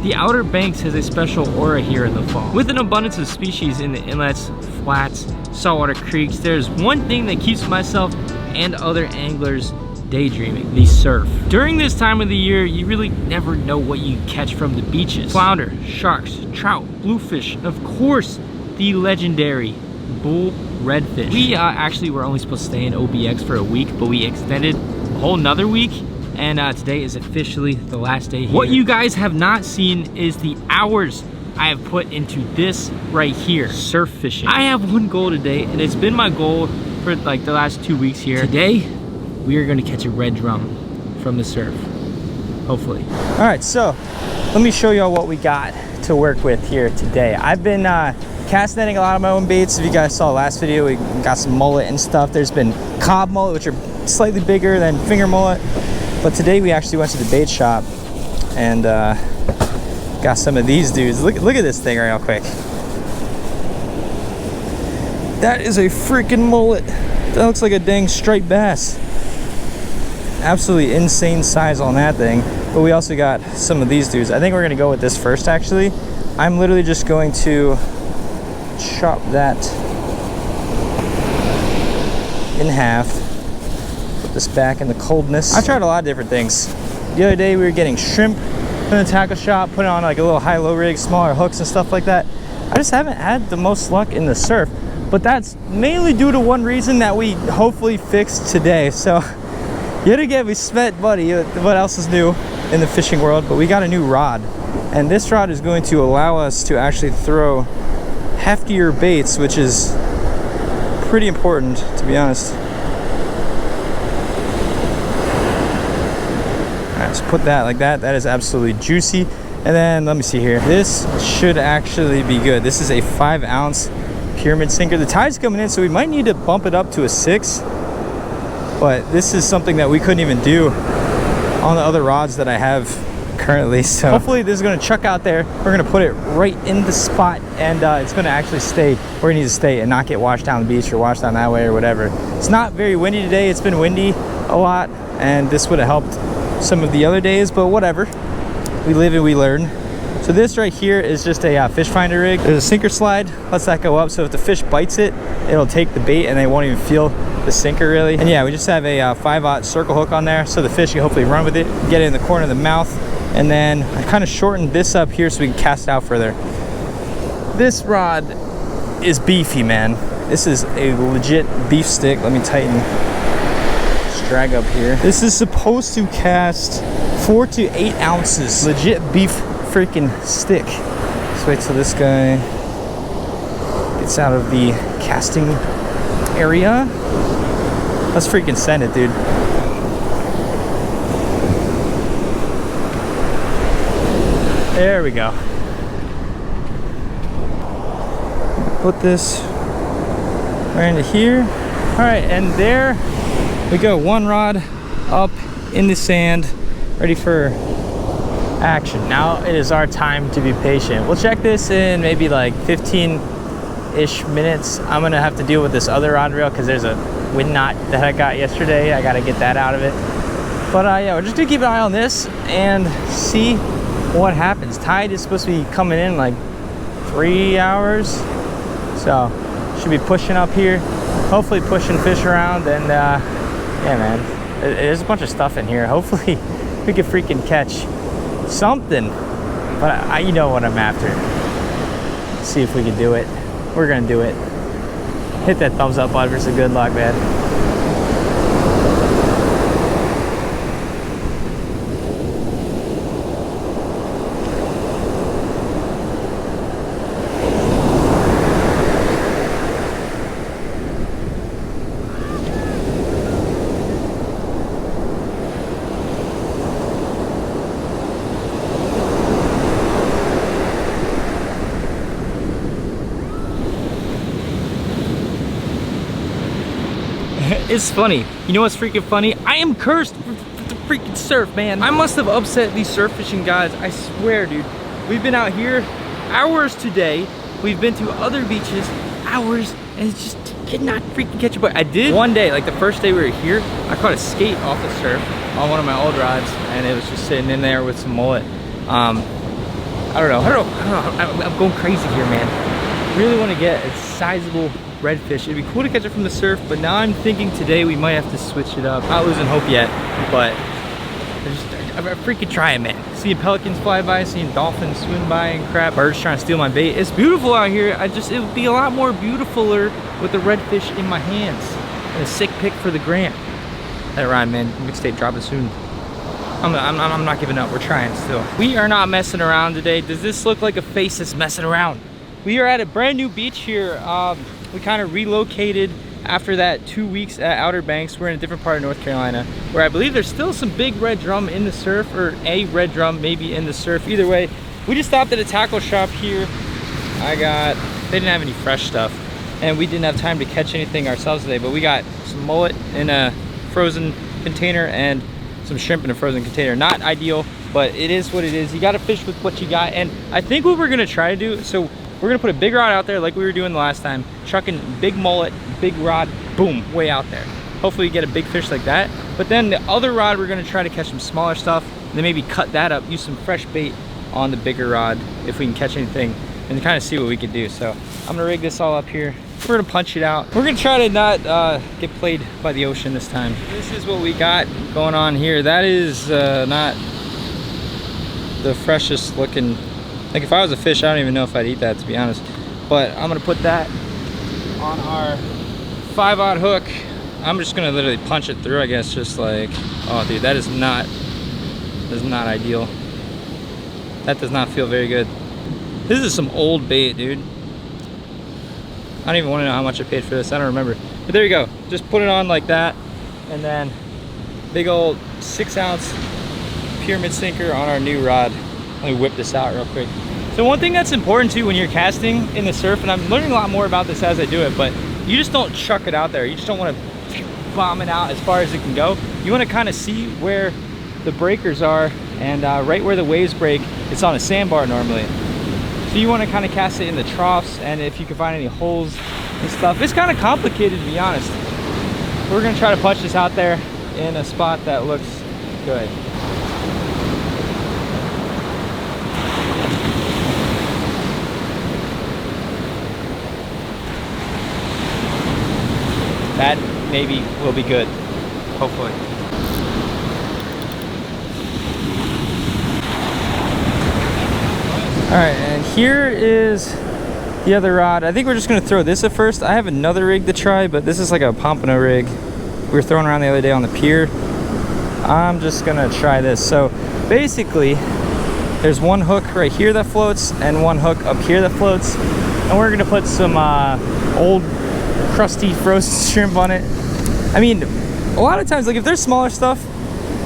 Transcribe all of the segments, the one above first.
The Outer Banks has a special aura here in the fall. With an abundance of species in the inlets, flats, saltwater creeks, there's one thing that keeps myself and other anglers daydreaming: the surf. During this time of the year, you really never know what you catch from the beaches. Flounder, sharks, trout, bluefish, and of course, the legendary bull redfish. We actually were only supposed to stay in OBX for a week, but we extended a whole nother week, and today is officially the last day here. What you guys have not seen is the hours I have put into this right here, surf fishing. I have one goal today, and it's been my goal for like the last 2 weeks here. Today, we are gonna catch a red drum from the surf, hopefully. All right, so let me show y'all what we got to work with here today. I've been cast netting a lot of my own baits. If you guys saw the last video, we got some mullet and stuff. There's been cob mullet, which are slightly bigger than finger mullet. But today we actually went to the bait shop and got some of these dudes. Look at this thing real quick. That is a freaking mullet. That looks like a dang striped bass. Absolutely insane size on that thing. But we also got some of these dudes. I think we're gonna go with this first, actually. I'm literally just going to chop that in half. Put this back in the coldness. I tried a lot of different things. The other day we were getting shrimp from the tackle shop, putting on like a little high-low rig, smaller hooks and stuff like that. I just haven't had the most luck in the surf, but that's mainly due to one reason that we hopefully fixed today. So yet again, we spent money. What else is new in the fishing world? But we got a new rod, and this rod is going to allow us to actually throw heftier baits, which is pretty important, to be honest. All right, let's put that like that. That is absolutely juicy. And then let me see here. This should actually be good. This is a 5-ounce pyramid sinker. The tide's coming in, so we might need to bump it up to a 6. But this is something that we couldn't even do on the other rods that I have currently. So hopefully this is going to chuck out there. We're going to put it right in the spot, and it's going to actually stay where it needs to stay and not get washed down the beach or washed down that way or whatever. It's not very windy today. It's been windy a lot, and this would have helped some of the other days, but whatever. We live and we learn. So this right here is just a fish finder rig. There's a sinker slide, lets that go up, so if the fish bites it, it'll take the bait and they won't even feel the sinker really. And yeah, we just have a 5/0 circle hook on there, so the fish can hopefully run with it, get it in the corner of the mouth. And then I kind of shortened this up here so we can cast it out further. This rod is beefy, man. This is a legit beef stick. Let me tighten, just drag up here. This is supposed to cast 4 to 8 ounces. Legit beef freaking stick. Let's wait till this guy gets out of the casting area. Let's freaking send it, dude. There we go. Put this right into here. All right, and there we go. One rod up in the sand, ready for action. Now it is our time to be patient. We'll check this in maybe like 15-ish minutes. I'm gonna have to deal with this other rod reel because there's a wind knot that I got yesterday. I gotta get that out of it. But yeah, we're just gonna keep an eye on this and see what happens. Tide is supposed to be coming in like 3 hours, so should be pushing up here, hopefully pushing fish around. And yeah, man, there's a bunch of stuff in here. Hopefully we can freaking catch something, but you know what I'm after. Let's see if we can do it. We're gonna do it. Hit that thumbs up button for some good luck, man. It's funny. You know what's freaking funny? I am cursed for the freaking surf, man. I must have upset these surf fishing guys. I swear, dude. We've been out here hours today. We've been to other beaches hours, and it's just could not freaking catch a bite. I did one day, like the first day we were here, I caught a skate off the surf on one of my old rods, and it was just sitting in there with some mullet. I don't know. I'm going crazy here, man. Really want to get a sizable redfish. It'd be cool to catch it from the surf, but now I'm thinking today we might have to switch it up. Not losing hope yet, but I'm freaking trying, man. Seeing pelicans fly by, seeing dolphins swim by and crap. Birds trying to steal my bait. It's beautiful out here. It would be a lot more beautifuler with the redfish in my hands and a sick pic for the gram. That rhyme, man. Mixtape dropping soon. I'm not giving up. We're trying still. We are not messing around today. Does this look like a face that's messing around? We are at a brand new beach here. We kind of relocated after that 2 weeks at Outer Banks. We're in a different part of North Carolina where I believe there's still some big red drum in the surf, or a red drum maybe in the surf. Either way, we just stopped at a tackle shop here. They didn't have any fresh stuff and we didn't have time to catch anything ourselves today, but we got some mullet in a frozen container and some shrimp in a frozen container. Not ideal, but it is what it is. You got to fish with what you got. And I think what we're gonna try to do, so we're gonna put a big rod out there like we were doing the last time, chucking big mullet, big rod, boom, way out there. Hopefully we get a big fish like that. But then the other rod, we're gonna try to catch some smaller stuff, and then maybe cut that up, use some fresh bait on the bigger rod if we can catch anything, and kind of see what we can do. So I'm gonna rig this all up here. We're gonna punch it out. We're gonna try to not get played by the ocean this time. This is what we got going on here. That is not the freshest looking. Like if I was a fish, I don't even know if I'd eat that, to be honest. But I'm gonna put that on our 5/0 hook. I'm just gonna literally punch it through, I guess, just like, oh dude, that is not ideal. That does not feel very good. This is some old bait, dude. I don't even want to know how much I paid for this. I don't remember. But there you go. Just put it on like that, and then big old 6-ounce pyramid sinker on our new rod. Let me whip this out real quick. So one thing that's important too when you're casting in the surf, and I'm learning a lot more about this as I do it, but you just don't chuck it out there. You just don't want to bomb it out as far as it can go. You want to kind of see where the breakers are, and right where the waves break, it's on a sandbar normally. So you want to kind of cast it in the troughs, and if you can find any holes and stuff. It's kind of complicated, to be honest. We're going to try to punch this out there in a spot that looks good. That maybe will be good, hopefully. All right, and here is the other rod. I think we're just gonna throw this at first. I have another rig to try, but this is like a pompano rig we were throwing around the other day on the pier. I'm just gonna try this. So basically, there's one hook right here that floats and one hook up here that floats. And we're gonna put some old crusty frozen shrimp on it. I mean, a lot of times, like if there's smaller stuff,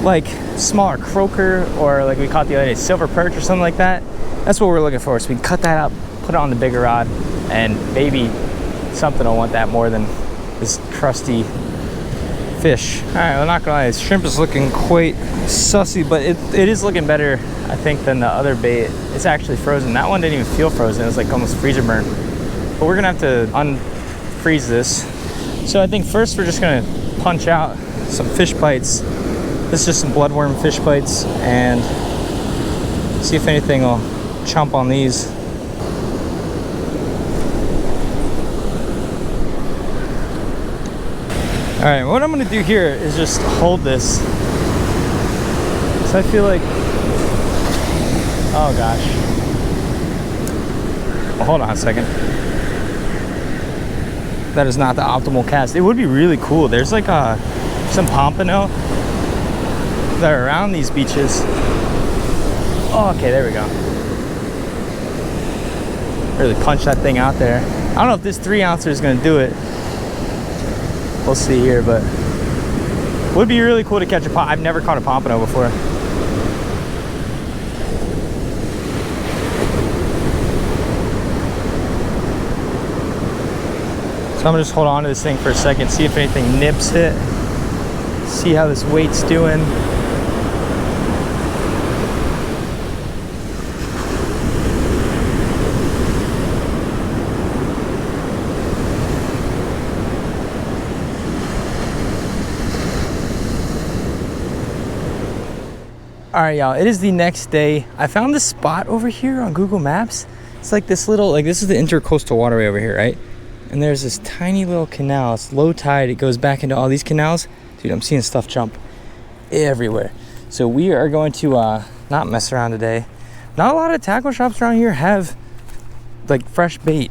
like smaller croaker, or like we caught the other day, silver perch or something like that, that's what we're looking for. So we can cut that up, put it on the bigger rod, and maybe something will want that more than this crusty fish. All right, I'm not gonna lie, this shrimp is looking quite sussy, but it is looking better, I think, than the other bait. It's actually frozen. That one didn't even feel frozen. It was like almost freezer burn. But we're gonna have to unfreeze this. So I think first we're just gonna punch out some fish bites. This is just some bloodworm fish bites, and see if anything will chomp on these. All right, what I'm gonna do here is just hold this. So I feel like, oh gosh. Well, hold on a second. That is not the optimal cast. It would be really cool. There's like some pompano that are around these beaches. Oh, okay, there we go. Really punch that thing out there. I don't know if this 3-ouncer is gonna do it. We'll see here, but would be really cool to catch a I've never caught a pompano before. So I'm gonna just hold on to this thing for a second, see if anything nips it, see how this weight's doing. All right, y'all, it is the next day. I found this spot over here on Google Maps. It's like this little, like this is the intercoastal waterway over here, right? And there's this tiny little canal. It's low tide. It goes back into all these canals. Dude, I'm seeing stuff jump everywhere. So we are going to not mess around today. Not a lot of tackle shops around here have like fresh bait.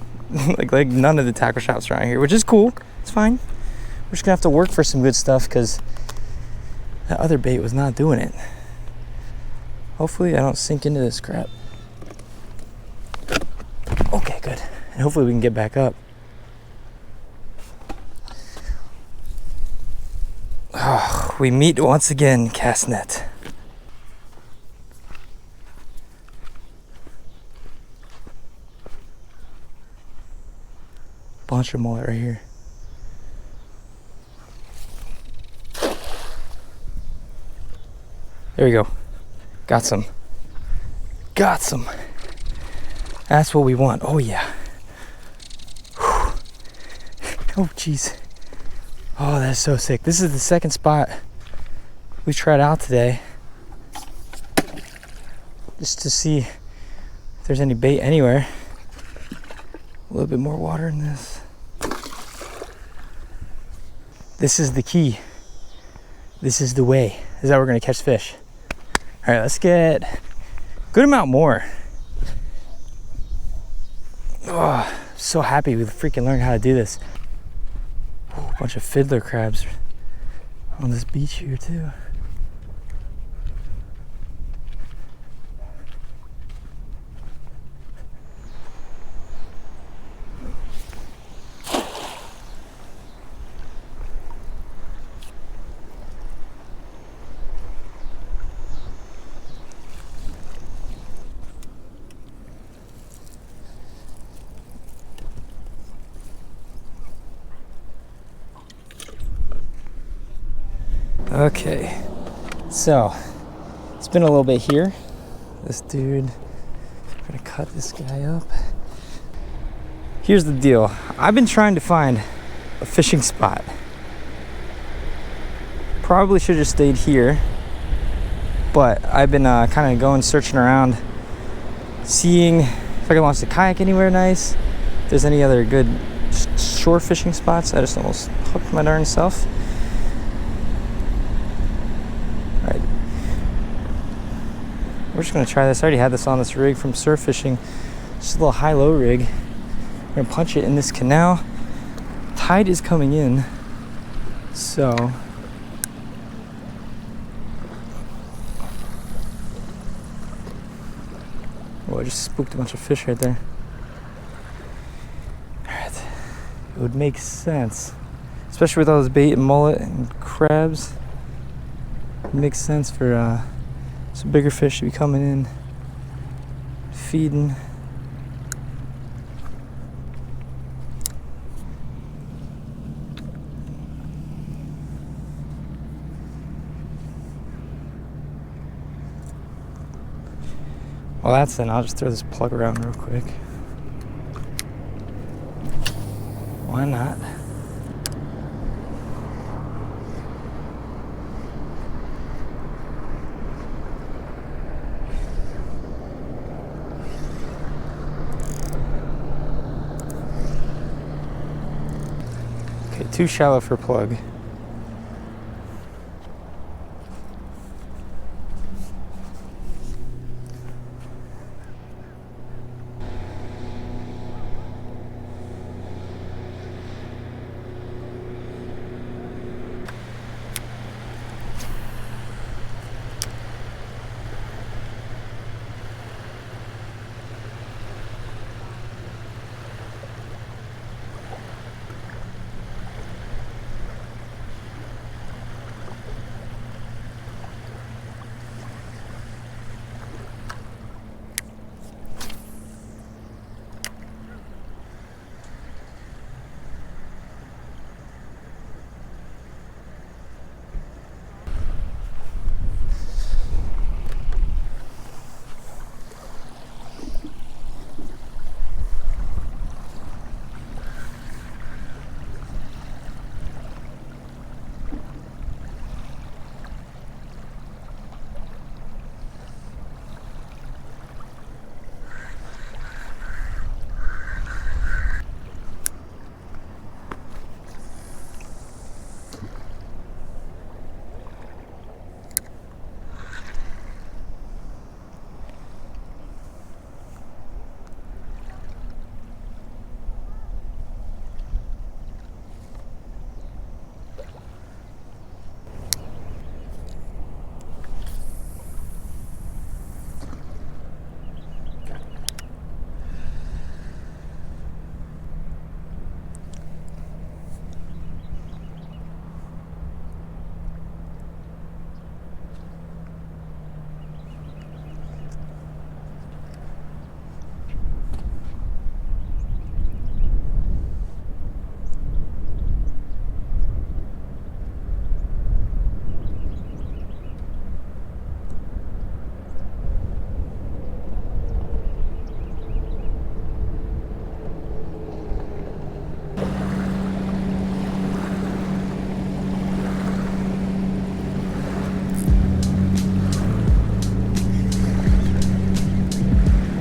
like none of the tackle shops around here, which is cool. It's fine. We're just gonna have to work for some good stuff because that other bait was not doing it. Hopefully I don't sink into this crap. Okay, good. And hopefully we can get back up. Oh, we meet once again, cast net. Bunch of mullet right here. There we go. Got some. Got some. That's what we want. Oh yeah. Whew. Oh jeez. Oh, that's so sick. This is the second spot we tried out today. Just to see if there's any bait anywhere. A little bit more water in this. This is the key. This is the way. This is how we're gonna catch fish. All right, let's get a good amount more. Oh, so happy we freaking learned how to do this. Ooh, a bunch of fiddler crabs on this beach here too. Okay, so it's been a little bit here. This dude, I'm gonna cut this guy up. Here's the deal. I've been trying to find a fishing spot. Probably should have stayed here, but I've been kind of going searching around, seeing if I can launch the kayak anywhere nice. If there's any other good shore fishing spots. I just almost hooked my darn self. We're just gonna try this. I already had this on this rig from surf fishing. Just a little high-low rig. We're gonna punch it in this canal. Tide is coming in, so oh, I just spooked a bunch of fish right there. Alright. It would make sense, especially with all this bait and mullet and crabs. It makes sense for some bigger fish to be coming in, feeding. Well, that's it. I'll just throw this plug around real quick. Why not? Too shallow for plug.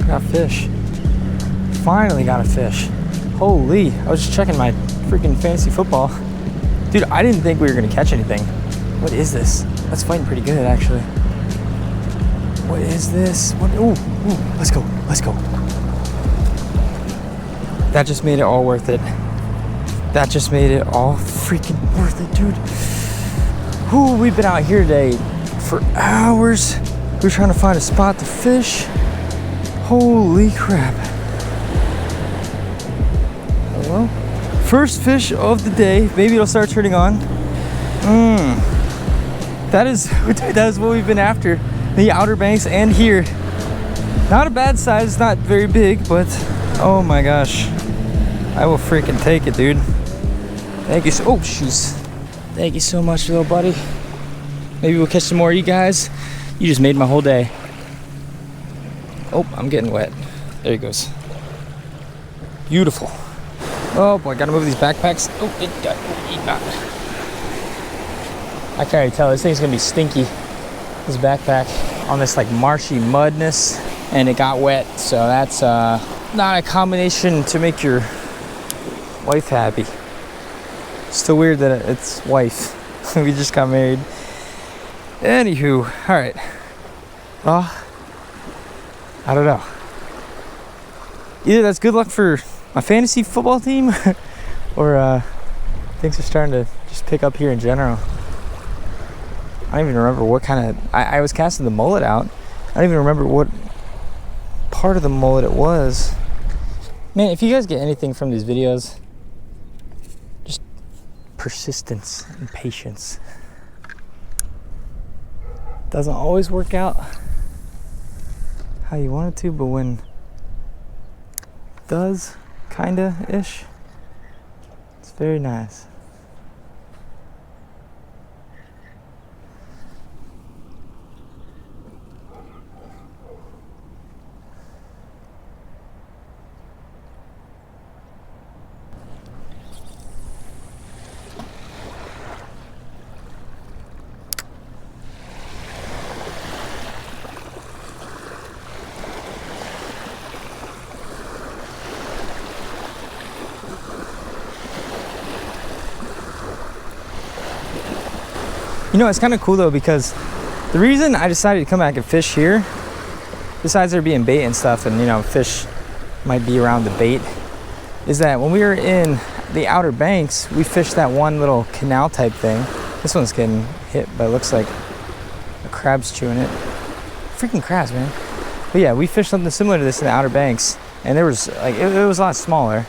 Got fish. Finally got a fish. Holy, I was just checking my freaking fantasy football. Dude, I didn't think we were gonna catch anything. What is this? That's fighting pretty good, actually. What is this? What? Ooh, let's go, let's go. That just made it all worth it. That just made it all freaking worth it, dude. Ooh, we've been out here today for hours. We're trying to find a spot to fish. Holy crap. Hello? First fish of the day. Maybe it'll start turning on. That is what we've been after. The Outer Banks and here. Not a bad size, not very big, but oh my gosh. I will freaking take it, dude. Thank you so, oh jeez. Thank you so much, little buddy. Maybe we'll catch some more of you guys. You just made my whole day. Oh, I'm getting wet. There he goes. Beautiful. Oh boy, gotta move these backpacks. Oh, it got, I can already tell this thing's gonna be stinky. This backpack on this like marshy mudness, and it got wet. So that's not a combination to make your wife happy. Still weird that it's wife. We just got married. Anywho, all right. Well, I don't know. Either that's good luck for my fantasy football team, or things are starting to just pick up here in general. I don't even remember what kind of, I was casting the mullet out. I don't even remember what part of the mullet it was. Man, if you guys get anything from these videos, just persistence and patience. Doesn't always work out how you want it to, but when it does, kinda-ish, it's very nice. You know, it's kind of cool though, because the reason I decided to come back and fish here, besides there being bait and stuff, and you know, fish might be around the bait, is that when we were in the Outer Banks, we fished that one little canal type thing. This one's getting hit, but it looks like a crab's chewing it. Freaking crabs, man. But yeah, we fished something similar to this in the Outer Banks, and there was like, it was a lot smaller,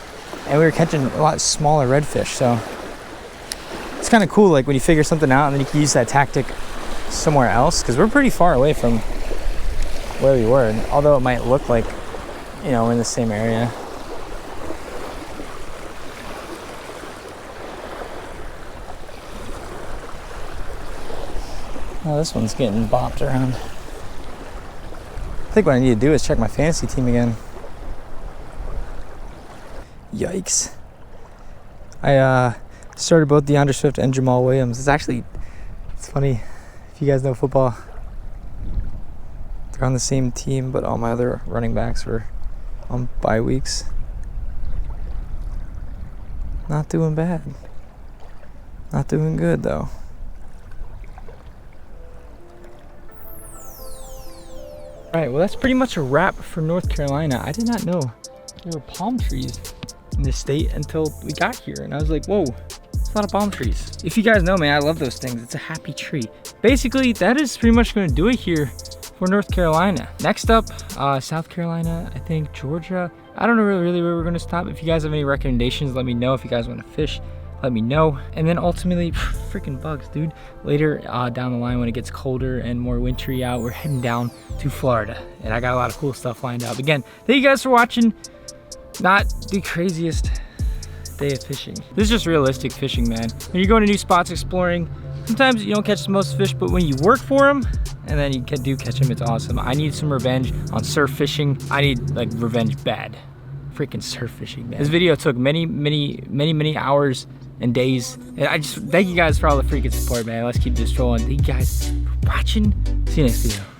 and we were catching a lot smaller redfish, so it's kind of cool, like when you figure something out and then you can use that tactic somewhere else, because we're pretty far away from where we were, and although it might look like, you know, we're in the same area. Oh, this one's getting bopped around. I think what I need to do is check my fantasy team again. Yikes. I started both DeAndre Swift and Jamal Williams. It's funny, if you guys know football, they're on the same team, but all my other running backs were on bye weeks. Not doing bad. Not doing good though. Alright, well that's pretty much a wrap for North Carolina. I did not know there were palm trees in this state until we got here, and I was like, whoa, it's a lot of palm trees. If you guys know me, I love those things. It's a happy tree. Basically, that is pretty much going to do it here for North Carolina. Next up, South Carolina, I think Georgia. I don't know really where we're going to stop. If you guys have any recommendations, let me know. If you guys want to fish, let me know. And then ultimately, freaking bugs, dude. Later down the line, when it gets colder and more wintry out, we're heading down to Florida, and I got a lot of cool stuff lined up. Again, thank you guys for watching. Not the craziest day of fishing. This is just realistic fishing, man. When you're going to new spots, exploring, sometimes you don't catch the most fish, but when you work for them and then you do catch them, it's awesome. I need some revenge on surf fishing. I need like revenge bad. Freaking surf fishing, man. This video took many hours and days, and I just thank you guys for all the freaking support, man. Let's keep this trolling. Thank you guys for watching. See you next video.